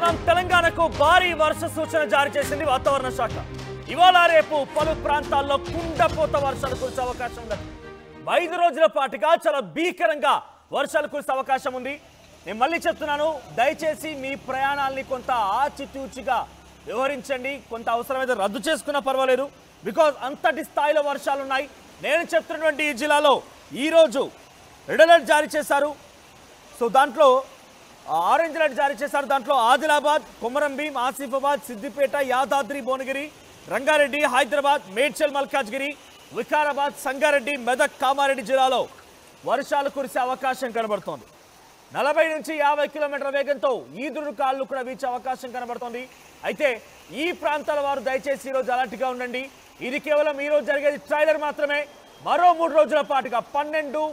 చూస్తున్నాం తెలంగాణకు భారీ వర్ష సూచన జారీ చేసింది వాతావరణ శాఖ. ఇవాళ రేపు పలు ప్రాంతాల్లో కుండపోత వర్షాలు కురిసే అవకాశం ఉంది. 5 రోజుల పాటుగా చాలా భీకరంగా వర్షాలు కురిసే అవకాశం ఉంది. నేను మళ్ళీ చెప్తున్నాను, దయచేసి మీ ప్రయాణాలని కొంత ఆచితూచిగా వ్యవహరించండి. కొంత అవసరమైతే రద్దు చేసుకున్నా పర్వాలేదు, బికాజ్ అంతటి స్థాయిలో వర్షాలు ఉన్నాయి. నేను చెప్తున్నటువంటి ఈ జిల్లాలో ఈరోజు రెడ్ అలర్ట్ జారీ చేశారు. సో దాంట్లో ఆరెంజ్ అలర్ట్ జారీ చేశారు. దాంట్లో ఆదిలాబాద్, కొమరంభీం, ఆసిఫాబాద్, సిద్దిపేట, యాదాద్రి, భువనగిరి, రంగారెడ్డి, హైదరాబాద్, మేడ్చల్, మల్కాజ్గిరి, వికారాబాద్, సంగారెడ్డి, మెదక్, కామారెడ్డి జిల్లాలో వర్షాలు కురిసే అవకాశం కనబడుతోంది. 40 నుంచి 50 కిలోమీటర్ల వేగంతో ఈదురు కాళ్ళు కూడా వీచే అవకాశం కనబడుతోంది. అయితే ఈ ప్రాంతాల వారు దయచేసి ఈరోజు అలర్ట్గా ఉండండి. ఇది కేవలం ఈరోజు జరిగేది ట్రైలర్ మాత్రమే. మరో 3 రోజుల పాటుగా 12,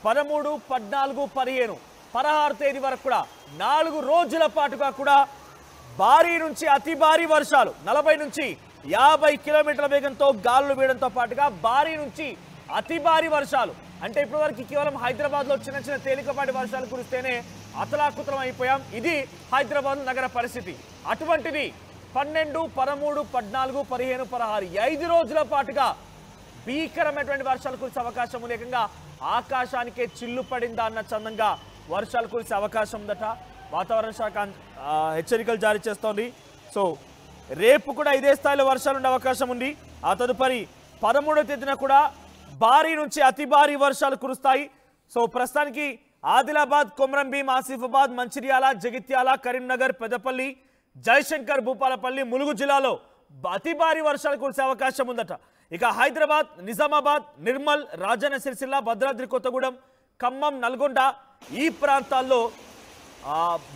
13, 14, 15, 16 తేదీ వరకు కూడా 4 రోజుల పాటుగా కూడా భారీ నుంచి అతి భారీ వర్షాలు, 40 నుంచి 50 కిలోమీటర్ల వేగంతో గాలులు వీయడంతో పాటుగా భారీ నుంచి అతి భారీ వర్షాలు. అంటే ఇప్పటివరకు కేవలం హైదరాబాద్లో చిన్న చిన్న తేలికపాటి వర్షాలు కురిస్తేనే అతలాకుతలం అయిపోయాం. ఇది హైదరాబాద్ నగర పరిస్థితి. అటువంటిది 12, 13, 14, 15, 16 5 రోజుల పాటుగా భీకరమైనటువంటి వర్షాలు కురిసే అవకాశం ఉంది. ఏకంగా ఆకాశానికే చిల్లు పడిందా అన్న చందంగా వర్షాలు కురిసే అవకాశం ఉందట. వాతావరణ శాఖ హెచ్చరికలు జారీ చేస్తోంది. సో రేపు కూడా ఇదే స్థాయిలో వర్షాలు ఉండే అవకాశం ఉంది. ఆ తదుపరి 13వ తేదీన కూడా భారీ నుంచి అతి భారీ వర్షాలు కురుస్తాయి. సో ప్రస్తుతానికి ఆదిలాబాద్, కొమరంభీం, ఆసిఫాబాద్, మంచిర్యాల, జగిత్యాల, కరీంనగర్, పెద్దపల్లి, జయశంకర్, భూపాలపల్లి, ములుగు జిల్లాలో అతి భారీ వర్షాలు కురిసే అవకాశం ఉందట. ఇక హైదరాబాద్, నిజామాబాద్, నిర్మల్, రాజన్న సిరిసిల్ల, భద్రాద్రి కొత్తగూడెం, ఖమ్మం, నల్గొండ ఈ ప్రాంతాల్లో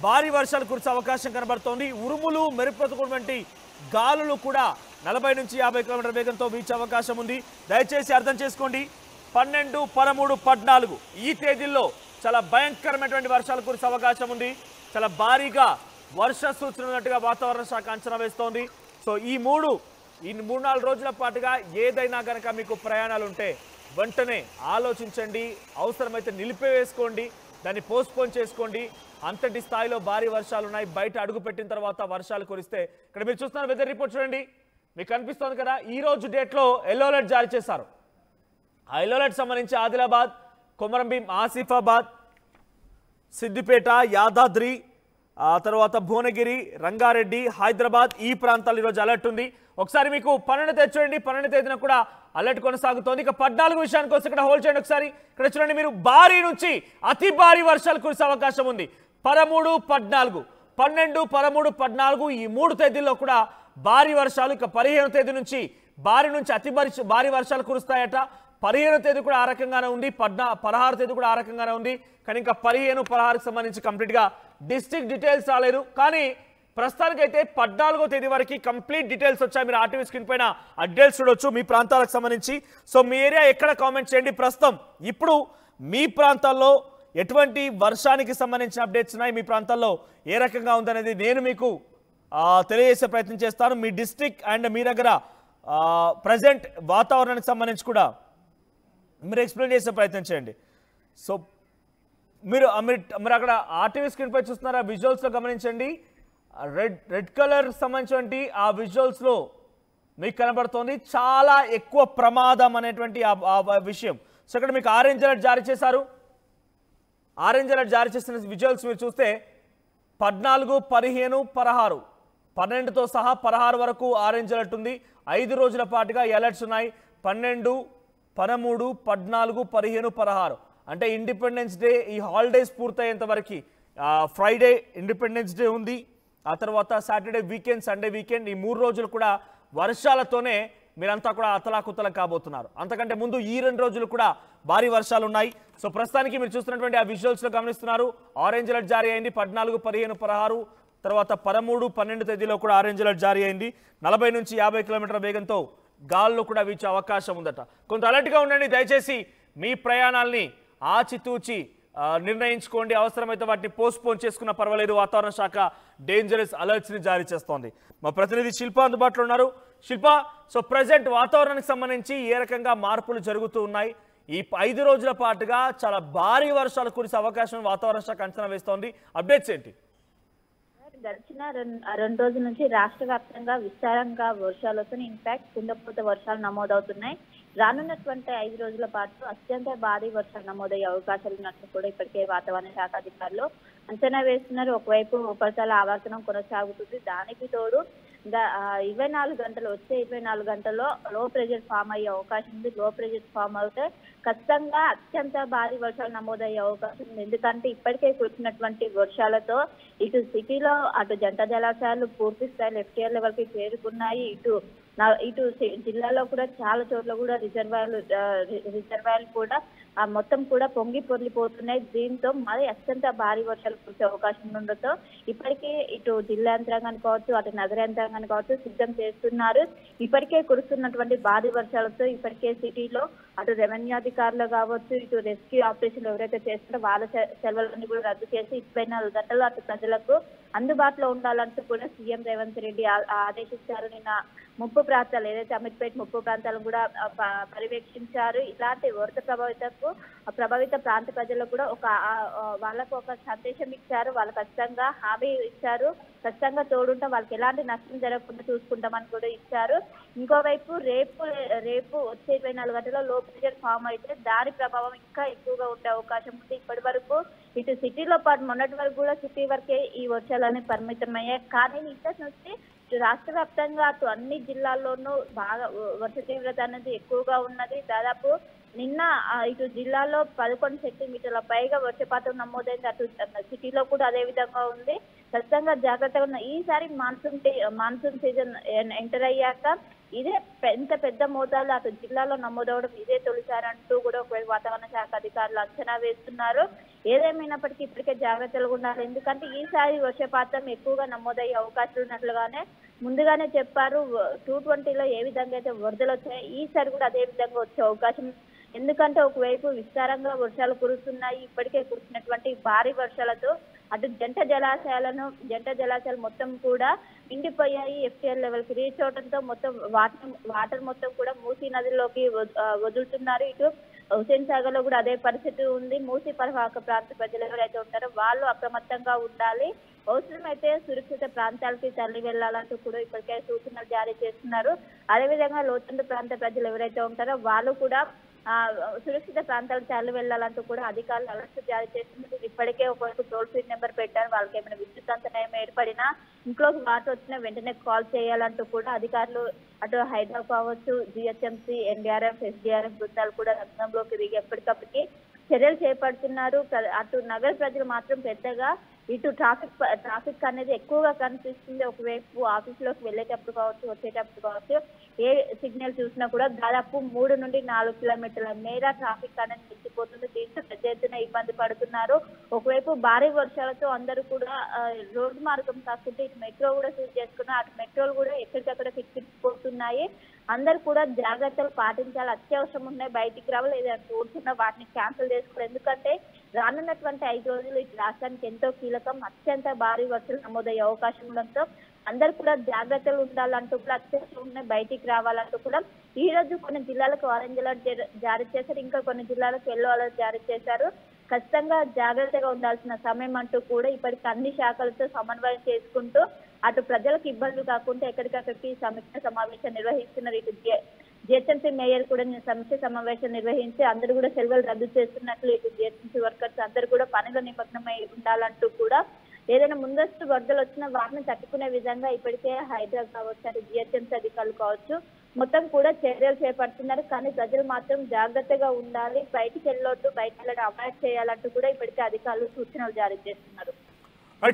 భారీ వర్షాలు కురిసే అవకాశం కనబడుతోంది. ఉరుములు, మెరుపులతో వంటి గాలులు కూడా 40 నుంచి 50 కిలోమీటర్ల వేగంతో వీచే అవకాశం ఉంది. దయచేసి అర్థం చేసుకోండి, 12, 13, 14 ఈ తేదీల్లో చాలా భయంకరమైనటువంటి వర్షాలు కురిసే అవకాశం ఉంది. చాలా భారీగా వర్ష సూచన ఉన్నట్టుగా వాతావరణ శాఖ అంచనా వేస్తోంది. సో ఈ 3-4 రోజుల పాటుగా ఏదైనా కనుక మీకు ప్రయాణాలు ఉంటే వెంటనే ఆలోచించండి. అవసరమైతే నిలిపివేసుకోండి, దాన్ని పోస్ట్పోన్ చేసుకోండి. అంతటి స్థాయిలో భారీ వర్షాలు ఉన్నాయి. బయట అడుగు పెట్టిన తర్వాత వర్షాలు కురిస్తే ఇక్కడ మీరు చూస్తున్న వెదర్ రిపోర్ట్ చూడండి, మీకు కనిపిస్తుంది కదా. ఈ రోజు డేట్లో ఎల్లో అలర్ట్ జారీ చేశారు. ఆ ఎల్లో అలర్ట్ సంబంధించి ఆదిలాబాద్, కొమరంభీం, ఆసిఫాబాద్, సిద్దిపేట, యాదాద్రి, ఆ తర్వాత భువనగిరి, రంగారెడ్డి, హైదరాబాద్ ఈ ప్రాంతాలు ఈరోజు అలర్ట్ ఉంది. ఒకసారి మీకు 12వ తేదీ చూడండి, 12వ తేదీన కూడా అలర్ట్ కొనసాగుతోంది. ఇక 14 విషయానికి వస్తే ఇక్కడ హోల్డ్ చేయండి ఒకసారి. ఇక్కడ చూడండి, మీరు భారీ నుంచి అతి భారీ వర్షాలు కురిసే అవకాశం ఉంది. 13, 14, 12, 13, 14 ఈ 3 తేదీల్లో కూడా భారీ వర్షాలు. ఇక 15వ తేదీ నుంచి భారీ నుంచి అతి భారీ వర్షాలు కురుస్తాయట. 15వ తేదీ కూడా ఆ రకంగానే ఉంది, 16వ తేదీ కూడా ఆ రకంగానే ఉంది. కానీ ఇంకా 15, 16కి సంబంధించి కంప్లీట్గా డిస్ట్రిక్ట్ డీటెయిల్స్ రాలేదు. కానీ ప్రస్తుతానికైతే 14వ తేదీ వరకు కంప్లీట్ డీటెయిల్స్ వచ్చాయి. మీరు ఆర్టీవీ స్క్రీన్ పైన ఆ డీటెయిల్స్ చూడొచ్చు మీ ప్రాంతాలకు సంబంధించి. సో మీ ఏరియా ఎక్కడ కామెంట్ చేయండి. ప్రస్తుతం ఇప్పుడు మీ ప్రాంతాల్లో ఎటువంటి వర్షానికి సంబంధించిన అప్డేట్స్ ఉన్నాయి, మీ ప్రాంతాల్లో ఏ రకంగా ఉందనేది నేను మీకు తెలియజేసే ప్రయత్నం చేస్తాను. మీ డిస్ట్రిక్ట్ అండ్ మీ దగ్గర ప్రజెంట్ వాతావరణానికి సంబంధించి కూడా మీరు ఎక్స్ప్లెయిన్ చేసే ప్రయత్నం చేయండి. సో మీరు అక్కడ ఆర్టీవీ స్క్రీన్ పై చూస్తున్నారా, విజువల్స్లో గమనించండి. రెడ్ కలర్ సంబంధించి ఆ విజువల్స్లో మీకు కనబడుతోంది చాలా ఎక్కువ ప్రమాదం అనేటువంటి ఆ విషయం. సో ఇక్కడ మీకు ఆరెంజ్ అలర్ట్ జారీ చేశారు. ఆరెంజ్ అలర్ట్ జారీ చేసిన విజువల్స్ మీరు చూస్తే 14, 15, 16, 12తో సహా 16 వరకు ఆరెంజ్ అలర్ట్ ఉంది. 5 రోజుల పాటుగా అలర్ట్స్ ఉన్నాయి. 12, 13, 14, 15, 16 అంటే ఇండిపెండెన్స్ డే ఈ హాలిడేస్ పూర్తయ్యేంత వరకు. ఫ్రైడే ఇండిపెండెన్స్ డే ఉంది, ఆ తర్వాత సాటర్డే వీకెండ్, సండే వీకెండ్ ఈ 3 రోజులు కూడా వర్షాలతోనే మీరంతా కూడా అతలాకుతలం కాబోతున్నారు. అంతకంటే ముందు ఈ 2 రోజులు కూడా భారీ వర్షాలు ఉన్నాయి. సో ప్రస్తుతానికి మీరు చూస్తున్నటువంటి ఆ విజువల్స్లో గమనిస్తున్నారు, ఆరెంజ్ అలర్ట్ జారీ అయింది. 14, 15, 16 తర్వాత 13, 12 తేదీలో కూడా ఆరెంజ్ అలర్ట్ జారీ అయింది. 40 నుంచి 50 కిలోమీటర్ల వేగంతో గాల్లో కూడా వీచే అవకాశం ఉందట. కొంత అలర్ట్గా ఉండండి. దయచేసి మీ ప్రయాణాలని ఆచితూచి నిర్ణయించుకోండి. అవసరమైతే వాటిని పోస్ట్పోన్ చేసుకున్నా పర్వాలేదు. వాతావరణ శాఖ డేంజరస్ అలర్ట్స్ని జారీ చేస్తోంది. మా ప్రతినిధి శిల్ప అందుబాటులో ఉన్నారు. శిల్ప, సో ప్రజెంట్ వాతావరణానికి సంబంధించి ఏ రకంగా మార్పులు జరుగుతూ ఉన్నాయి? ఈ 5 రోజుల పాటుగా చాలా భారీ వర్షాలు కురిసే అవకాశం వాతావరణ శాఖ అంచనా వేస్తోంది. అప్డేట్స్ ఏంటి? గడిచిన రెండు రోజుల నుంచి రాష్ట్ర వ్యాప్తంగా విస్తారంగా వర్షాలు వస్తున్నాయి. ఇన్ఫాక్ట్ కుండపోత వర్షాలు నమోదవుతున్నాయి. రానున్నటువంటి 5 రోజుల పాటు అత్యంత భారీ వర్షాలు నమోదయ్యే అవకాశాలు ఉన్నట్లు కూడా ఇప్పటికే వాతావరణ శాఖ అధికారులు అంచనా వేస్తున్నారు. ఒకవైపు ఉపరితల ఆవర్తనం కొనసాగుతుంది. దానికి తోడు 24 గంటలు వచ్చే 24 గంటల్లో లో ప్రెషర్ ఫామ్ అయ్యే అవకాశం ఉంది. లో ప్రెషర్ ఫామ్ అవుతే ఖచ్చితంగా అత్యంత భారీ వర్షాలు నమోదయ్యే అవకాశం ఉంది. ఎందుకంటే ఇప్పటికే కురిసినటువంటి వర్షాలతో ఇటు సిటీలో అటు జంట జలాశయాలు పూర్తి స్థాయిలో FTR లెవెల్ కి చేరుకున్నాయి. ఇటు జిల్లాలో కూడా చాలా చోట్ల కూడా రిజర్వాయర్లు కూడా మొత్తం కూడా పొంగి పొర్లిపోతున్నాయి. దీంతో మరి అత్యంత భారీ వర్షాలు కురిసే అవకాశం ఉండడంతో ఇప్పటికే ఇటు జిల్లా యంత్రాంగాన్ని కావచ్చు, అటు నగర యంత్రాంగాన్ని కావచ్చు సిద్ధం చేస్తున్నారు. ఇప్పటికే కురుస్తున్నటువంటి భారీ వర్షాలతో ఇప్పటికే సిటీలో అటు రెవెన్యూ అధికారులు కావచ్చు, ఇటు రెస్క్యూ ఆపరేషన్లు ఎవరైతే చేస్తారో వాళ్ళ సెలవులన్నీ కూడా రద్దు చేసి 24 గంటలు అటు ప్రజలకు అందుబాటులో ఉండాలంటూ కూడా సీఎం రేవంత్ రెడ్డి ఆదేశించారు. నిన్న ముప్పు ప్రాంతాలు ఏదైతే అమీర్పేట ముప్పు ప్రాంతాలను కూడా పర్యవేక్షించారు. ఇలాంటి వరద ప్రభావిత ప్రాంత ప్రజలకు కూడా వాళ్ళకు ఒక సందేశం ఇచ్చారు. వాళ్ళు ఖచ్చితంగా హామీ ఇచ్చారు. ఖచ్చితంగా తోడుంటాం, వాళ్ళకి ఎలాంటి నష్టం జరగకుండా చూసుకుంటామని కూడా ఇచ్చారు. ఇంకోవైపు రేపు వచ్చే 24 గంటల్లో లో ప్రెషర్ ఫామ్ అయితే దాని ప్రభావం ఇంకా ఎక్కువగా ఉండే అవకాశం ఉంది. ఇప్పటి వరకు ఇటు సిటీలో పాటు మొన్నటి వరకు కూడా సిటీ వరకే ఈ వర్షాలన్నీ పరిమితమయ్యాయి. కానీ ఇంటర్ నుంచి రాష్ట్ర వ్యాప్తంగా అటు అన్ని జిల్లాల్లోనూ బాగా వర్ష తీవ్రత అనేది ఎక్కువగా ఉన్నది. దాదాపు నిన్న ఇటు జిల్లాలో 11 సెంటీమీటర్ల పైగా వర్షపాతం నమోదైంది. అటు సిటీలో కూడా అదే విధంగా ఉంది. ఖచ్చితంగా జాగ్రత్తగా ఉన్న ఈసారి మాన్సూన్ సీజన్ ఎంటర్ అయ్యాక ఇదే ఎంత పెద్ద మోతాదులో అటు జిల్లాలో నమోదవడం ఇదే తొలిసారి అంటూ కూడా ఒకవేళ వాతావరణ శాఖ అధికారులు అంచనా వేస్తున్నారు. ఏదేమైనప్పటికీ ఇప్పటికే జాగ్రత్తగా ఉండాలి. ఎందుకంటే ఈసారి వర్షపాతం ఎక్కువగా నమోదయ్యే అవకాశాలు ఉన్నట్లుగానే ముందుగానే చెప్పారు. 220లో ఏ విధంగా అయితే వరదలు వచ్చాయి ఈసారి కూడా అదే విధంగా వచ్చే అవకాశం. ఎందుకంటే ఒకవైపు విస్తారంగా వర్షాలు కురుస్తున్నాయి. ఇప్పటికే కురిసినటువంటి భారీ వర్షాలతో అటు జంట జలాశయాలు మొత్తం కూడా నిండిపోయాయి. FTR లెవెల్ కి రీచ్ అవడంతో మొత్తం వాటర్ మొత్తం కూడా మూసీ నదిలోకి వదులుతున్నారు. ఇటు హుసేన్ సాగర్ లో కూడా అదే పరిస్థితి ఉంది. మూసీ పరివాహక ప్రాంత ప్రజలు ఎవరైతే ఉంటారో వాళ్ళు అప్రమత్తంగా ఉండాలి. అవసరమైతే సురక్షిత ప్రాంతాలకి తరలి వెళ్లాలంటూ కూడా ఇప్పటికే సూచనలు జారీ చేస్తున్నారు. అదేవిధంగా లోతట్టు ప్రాంత ప్రజలు ఎవరైతే ఉంటారో వాళ్ళు కూడా సురక్షిత ప్రాంతాలకు తరలి వెళ్లాలంటూ కూడా అధికారులు అలర్ట్ జారీ చేస్తున్నారు. ఇప్పటికే ఒకవైపు టోల్ ఫ్రీ నెంబర్ పెట్టారు. వాళ్ళకి ఏమైనా విద్యుత్ అంతరాయం ఏర్పడినా ఇంట్లోకి వాటర్ వచ్చినా వెంటనే కాల్ చేయాలంటూ కూడా అధికారులు అటు హైదరాబాద్ కావచ్చు, GHMC, NDRF, SDRF బృందాలు కూడా రంగంలోకి దిగి ఎప్పటికప్పటికి చర్యలు చేపడుతున్నారు. అటు నగర ప్రజలు మాత్రం పెద్దగా ఇటు ట్రాఫిక్ అనేది ఎక్కువగా కనిపిస్తుంది. ఒకవైపు ఆఫీసులోకి వెళ్ళేటప్పుడు కావచ్చు, వచ్చేటప్పుడు కావచ్చు, ఏ సిగ్నల్ చూసినా కూడా దాదాపు 3 నుండి 4 కిలోమీటర్ల మేర ట్రాఫిక్ అనేది నిలిచిపోతుంది. దీంతో పెద్ద ఎత్తున ఇబ్బంది పడుతున్నారు. ఒకవైపు భారీ వర్షాలతో అందరూ కూడా రోడ్డు మార్గం కాకుండా ఇటు మెట్రో కూడా చూస్ చేసుకున్నారు. అటు మెట్రోలు కూడా ఎక్కడికక్కడ కిక్కిపోతున్నాయి. అందరు కూడా జాగ్రత్తలు పాటించాలి. అత్యవసరం ఉన్నాయి బయటికి రావాలి, ఏదైనా టూర్స్ ఉన్నా వాటిని క్యాన్సిల్ చేసుకోవాలి. ఎందుకంటే రానున్నటువంటి 5 రోజులు ఇటు రాష్ట్రానికి ఎంతో కీలకం. అత్యంత భారీ వర్షాలు నమోదయ్యే అవకాశం ఉండడంతో అందరు కూడా జాగ్రత్తలు ఉండాలంటూ కూడా అత్యవసరం ఉన్నాయి బయటికి రావాలంటూ కూడా ఈ రోజు కొన్ని జిల్లాలకు ఆరెంజ్ అలర్ట్ జారీ చేశారు. ఇంకా కొన్ని జిల్లాలకు ఎల్లో అలర్ట్ జారీ చేశారు. ఖచ్చితంగా జాగ్రత్తగా ఉండాల్సిన సమయం అంటూ కూడా ఇప్పటికి అన్ని శాఖలతో సమన్వయం చేసుకుంటూ అటు ప్రజలకు ఇబ్బందులు కాకుండా ఎక్కడికక్కడికి సమీక్ష సమావేశం నిర్వహిస్తున్నారు. ఇటు GHMC మేయర్ కూడా సమీక్ష సమావేశం నిర్వహించి అందరూ కూడా సెలవులు రద్దు చేస్తున్నట్లు ఇటు GHMC వర్కర్స్ అందరూ కూడా పనిలో నిమగ్నమై ఉండాలంటూ కూడా ఏదైనా ముందస్తు వరదలు వచ్చినా వాటిని తట్టుకునే విధంగా ఇప్పటికే హైదరాబాద్ కావచ్చు, అటు GHMC అధికారులు కావచ్చు మొత్తం కూడా చర్యలు చేపడుతున్నారు. కానీ ప్రజలు మాత్రం జాగ్రత్తగా ఉండాలి. బయటికి వెళ్ళొద్దు, బయట అవాయిడ్ చేయాలంటూ కూడా ఇప్పటికే అధికారులు సూచనలు జారీ చేస్తున్నారు.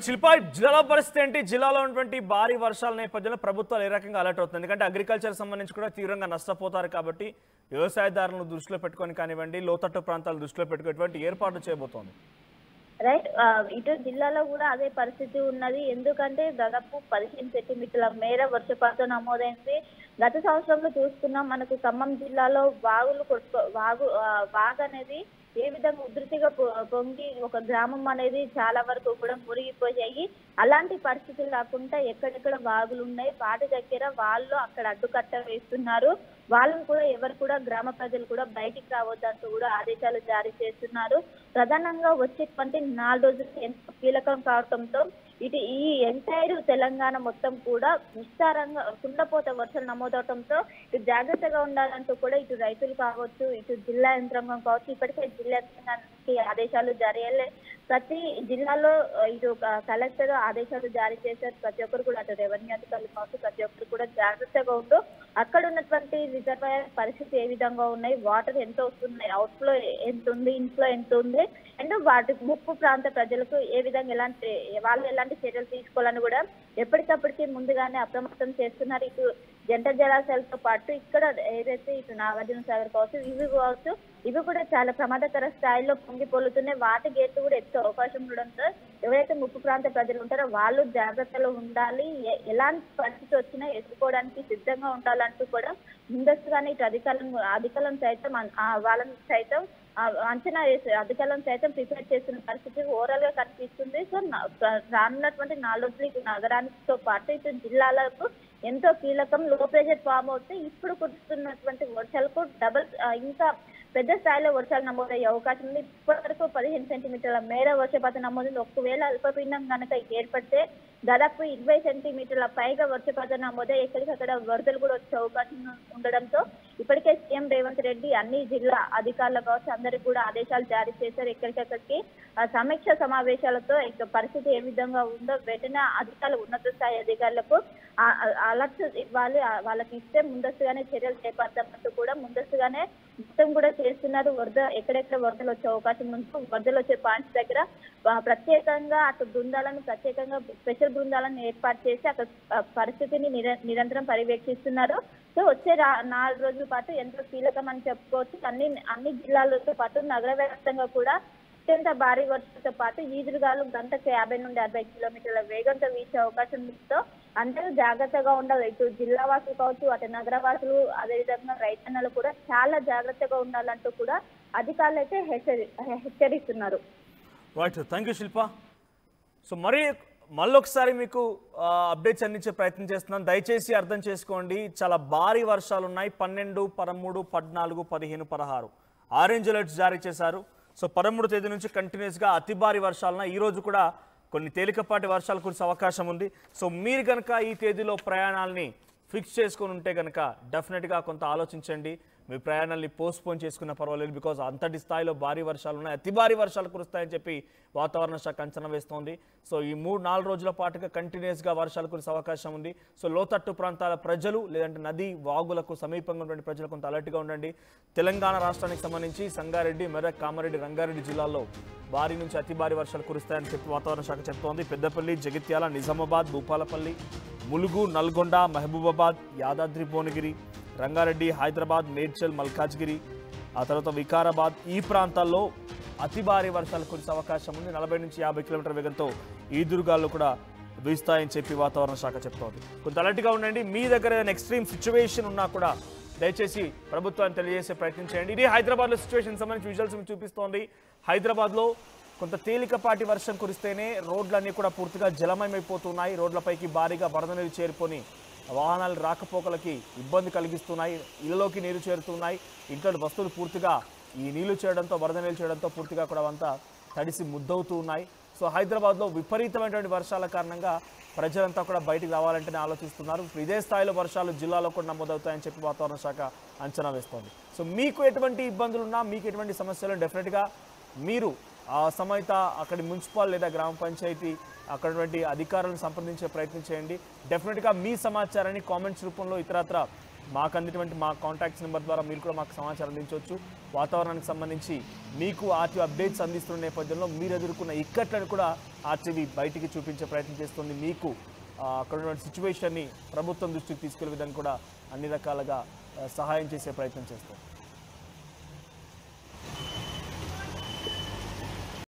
శిల్ప, జిల్లా పరిస్థితి ఏంటి? జిల్లాలో ఉన్నటువంటి భారీ వర్షాల నేపథ్యంలో ప్రభుత్వాలు ఏ రకంగా అలర్ట్ అవుతుంది? ఎందుకంటే అగ్రికల్చర్ సంబంధించి కూడా తీవ్రంగా నష్టపోతారు కాబట్టి వ్యవసాయదారులను దృష్టిలో పెట్టుకొని కానివ్వండి, లోతట్టు ప్రాంతాలు దృష్టిలో పెట్టుకునేటువంటి ఏర్పాట్లు చేయబోతోంది. రైట్, ఇటు జిల్లాలో కూడా అదే పరిస్థితి ఉన్నది. ఎందుకంటే దాదాపు 15 సెంటీమీటర్ల మేర వర్షపాతం నమోదైంది. గత సంవత్సరంలో చూసుకున్నాం మనకు ఖమ్మం జిల్లాలో వాగు అనేది ఏ విధంగా ఉధృతిగా పొంగి ఒక గ్రామం అనేది చాలా వరకు కూడా మురిగిపోయాయి. అలాంటి పరిస్థితులు కాకుండా ఎక్కడెక్కడ వాగులు ఉన్నాయి వాటి దగ్గర వాళ్ళు అక్కడ అడ్డుకట్ట వేస్తున్నారు. వాళ్ళని కూడా ఎవరు కూడా గ్రామ ప్రజలు కూడా బయటికి రావద్దంటూ కూడా ఆదేశాలు జారీ చేస్తున్నారు. ప్రధానంగా వచ్చేటువంటి 4 రోజులు ఎంతో కీలకం కావడంతో ఇటు ఈ ఎంటైర్ తెలంగాణ మొత్తం కూడా విస్తారంగా కుండపోత వర్షాలు నమోదవడంతో ఇటు జాగ్రత్తగా ఉండాలంటూ కూడా ఇటు రైతులు కావచ్చు, ఇటు జిల్లా యంత్రాంగం కావచ్చు, ఇప్పటికే జిల్లా యంత్రాంగానికి ఆదేశాలు జారీ అయ్యాయి. ప్రతి జిల్లాలో ఇటు కలెక్టర్ ఆదేశాలు జారీ చేశారు. ప్రతి ఒక్కరు కూడా అటు రెవెన్యూ అధికారులు కావచ్చు, ప్రతి ఒక్కరు కూడా జాగ్రత్తగా ఉంటూ అక్కడ ఉన్నటువంటి రిజర్వాయర్ పరిస్థితి ఏ విధంగా ఉన్నాయి, వాటర్ ఎంత వస్తున్నాయి, అవుట్ ఫ్లో ఎంత ఉంది, ఇన్ఫ్లో ఎంత ఉంది, అండ్ వాటి ముప్పు ప్రాంత ప్రజలకు ఏ విధంగా వాళ్ళు ఎలాంటి చర్యలు తీసుకోవాలని కూడా ఎప్పటికప్పటికి ముందుగానే అప్రమత్తం చేస్తున్నారు. ఇటు జంట జలాశయాలతో పాటు ఇక్కడ ఏదైతే ఇటు నాగార్జున సాగర్ కావచ్చు, ఇవి కూడా చాలా ప్రమాదకర స్థాయిలో పొంగి పొల్లుతున్నాయి. వాటి గేట్లు కూడా ఎత్తే అవకాశం ఉండడంతో ఎవరైతే ముప్పు ప్రాంత ప్రజలు ఉంటారో వాళ్ళు జాగ్రత్తలో ఉండాలి. ఎలాంటి పరిస్థితి వచ్చినా ఎదుర్కోవడానికి సిద్ధంగా ఉండాలంటూ కూడా ముందస్తుగానే ఇటు అధికారులను సైతం వాళ్ళని సైతం అంచనా వేసే అధికారులను సైతం ప్రిపేర్ చేస్తున్న పరిస్థితి ఓవరాల్ గా కనిపిస్తుంది. సో రానున్నటువంటి 4 రోజులు ఇటు నగరానితో పాటు ఇటు జిల్లాలకు ఎంతో కీలకం. లో ప్రెషర్ ఫామ్ అవుతే ఇప్పుడు కురుస్తున్నటువంటి వర్షాలకు డబుల్ ఇంకా పెద్ద స్థాయిలో వర్షాలు నమోదయ్యే అవకాశం ఉంది. ఇప్పటివరకు 15 సెంటీమీటర్ల మేర వర్షపాతం నమోదు. ఒకవేళ అల్పపీడనం కనుక ఏర్పడితే దాదాపు 20 సెంటీమీటర్ల పైగా వర్షపాతం నమోదై ఎక్కడికక్కడ వరదలు కూడా వచ్చే అవకాశం ఉండడంతో ఇప్పటికే సీఎం రేవంత్ రెడ్డి అన్ని జిల్లా అధికారులు కావచ్చు అందరికి కూడా ఆదేశాలు జారీ చేశారు. ఎక్కడికక్కడికి సమీక్ష సమావేశాలతో ఇక పరిస్థితి ఏ విధంగా ఉందో వెంటనే అధికారులు ఉన్నత స్థాయి అధికారులకు అలర్ట్ ఇవ్వాలి. వాళ్ళకి ఇస్తే ముందస్తుగానే చర్యలు చేపడతామంటూ కూడా ముందస్తుగానే మొత్తం కూడా చేస్తున్నారు. ఎక్కడెక్కడ వరదలు వచ్చే అవకాశం ఉందో వరదలు వచ్చే పాయింట్స్ దగ్గర ప్రత్యేకంగా అటు ప్రత్యేకంగా స్పెషల్ బృందాలను ఏర్పాటు చేసి అక్కడ పరిస్థితిని నిరంతరం పర్యవేక్షిస్తున్నారు. సో వచ్చే 4 రోజుల పాటు ఎంతో కీలకం అని చెప్పుకోవచ్చు. అన్ని జిల్లాలతో పాటు నగర వ్యాప్తంగా కూడా అత్యంత భారీ వర్షంతో పాటు ఈదురుగాలు గంటకు 50 నుండి 60 కిలోమీటర్ల వేగంతో వీచే అవకాశం ఉందో అందరూ జాగ్రత్తగా ఉండాలి. ఇటు జిల్లా వాసులు కావచ్చు, అటు నగర వాసులు, అదేవిధంగా రైతన్నలు కూడా చాలా జాగ్రత్తగా ఉండాలంటూ కూడా అధికారులు అయితే హెచ్చరిస్తున్నారు. Right, thank you Shilpa. So మళ్ళొకసారి మీకు అప్డేట్స్ అందించే ప్రయత్నం చేస్తున్నాను. దయచేసి అర్థం చేసుకోండి, చాలా భారీ వర్షాలు ఉన్నాయి. 12, 13, 14, 15, 16 ఆరెంజ్ అలర్ట్స్ జారీ చేశారు. సో 13వ తేదీ నుంచి కంటిన్యూస్గా అతి భారీ వర్షాలున్నాయి. ఈరోజు కూడా కొన్ని తేలికపాటి వర్షాలు కురిసే అవకాశం ఉంది. సో మీరు కనుక ఈ తేదీలో ప్రయాణాలని ఫిక్స్ చేసుకొని ఉంటే కనుక డెఫినెట్గా కొంత ఆలోచించండి. మీ ప్రయాణాలని పోస్ట్పోన్ చేసుకున్నా పర్వాలేదు. బికాజ్ అంతటి స్థాయిలో భారీ వర్షాలు ఉన్నాయి, అతి భారీ వర్షాలు కురుస్తాయని చెప్పి వాతావరణ శాఖ అంచనా వేస్తోంది. సో ఈ 3-4 రోజుల పాటుగా కంటిన్యూస్గా వర్షాలు కురిసే అవకాశం ఉంది. సో లోతట్టు ప్రాంతాల ప్రజలు లేదంటే నది వాగులకు సమీపంగా ఉన్నటువంటి ప్రజలు కొంత అలర్ట్గా ఉండండి. తెలంగాణ రాష్ట్రానికి సంబంధించి సంగారెడ్డి, మెదక్, కామారెడ్డి, రంగారెడ్డి జిల్లాల్లో భారీ నుంచి అతి భారీ వర్షాలు కురుస్తాయని చెప్పి వాతావరణ శాఖ చెప్తోంది. పెద్దపల్లి, జగిత్యాల, నిజామాబాద్, భూపాలపల్లి, ములుగు, నల్గొండ, మహబూబాబాద్, యాదాద్రి, భువనగిరి, రంగారెడ్డి, హైదరాబాద్, మేడ్చల్, మల్కాజ్గిరి, ఆ తర్వాత వికారాబాద్ ఈ ప్రాంతాల్లో అతి భారీ వర్షాలు కురిసే అవకాశం ఉంది. 40 నుంచి 50 కిలోమీటర్ల వేగంతో ఈదురుగాలు కూడా వీస్తాయని చెప్పి వాతావరణ శాఖ చెప్తోంది. కొంత అలర్ట్గా ఉండండి. మీ దగ్గర ఏదైనా ఎక్స్ట్రీమ్ సిచ్యువేషన్ ఉన్నా కూడా దయచేసి ప్రభుత్వాన్ని తెలియజేసే ప్రయత్నం చేయండి. ఇది హైదరాబాద్లో సిచ్యువేషన్ సంబంధించి విజువల్స్ చూపిస్తోంది. హైదరాబాద్లో కొంత తేలికపాటి వర్షం కురిస్తేనే రోడ్లన్నీ కూడా పూర్తిగా జలమయమైపోతున్నాయి. రోడ్లపైకి భారీగా వరద నీరు చేరుకొని వాహనాలు రాకపోకలకి ఇబ్బంది కలిగిస్తున్నాయి. ఇళ్లలోకి నీరు చేరుతున్నాయి. ఇంట్లో వస్తువులు పూర్తిగా ఈ నీళ్లు చేయడంతో, వరద నీళ్ళు చేయడంతో పూర్తిగా కూడా అంతా తడిసి ముద్దవుతూ ఉన్నాయి. సో హైదరాబాద్లో విపరీతమైనటువంటి వర్షాల కారణంగా ప్రజలంతా కూడా బయటికి రావాలంటేనే ఆలోచిస్తున్నారు. ఇదే స్థాయిలో వర్షాలు జిల్లాలో కూడా నమోదవుతాయని చెప్పి వాతావరణ శాఖ అంచనా వేస్తోంది. సో మీకు ఎటువంటి ఇబ్బందులున్నా, మీకు ఎటువంటి సమస్యలు డెఫినెట్గా మీరు ఆ సమయత అక్కడి మున్సిపల్ లేదా గ్రామ పంచాయతీ అక్కడటువంటి అధికారులను సంప్రదించే ప్రయత్నం చేయండి. డెఫినెట్గా మీ సమాచారాన్ని కామెంట్స్ రూపంలో ఇతరత్ర మాకు అందినటువంటి మా కాంటాక్ట్స్ నెంబర్ ద్వారా మీరు కూడా మాకు సమాచారం అందించవచ్చు. వాతావరణానికి సంబంధించి మీకు ఆర్టీవీ అప్డేట్స్ అందిస్తున్న నేపథ్యంలో మీరు ఎదుర్కొన్న ఇక్కట్లను కూడా ఆర్టీవీ బయటికి చూపించే ప్రయత్నం చేస్తుంది. మీకు అక్కడ ఉన్నటువంటి సిచ్యువేషన్ని ప్రభుత్వం దృష్టికి తీసుకెళ్లే విధంగా కూడా అన్ని రకాలుగా సహాయం చేసే ప్రయత్నం చేస్తుంది.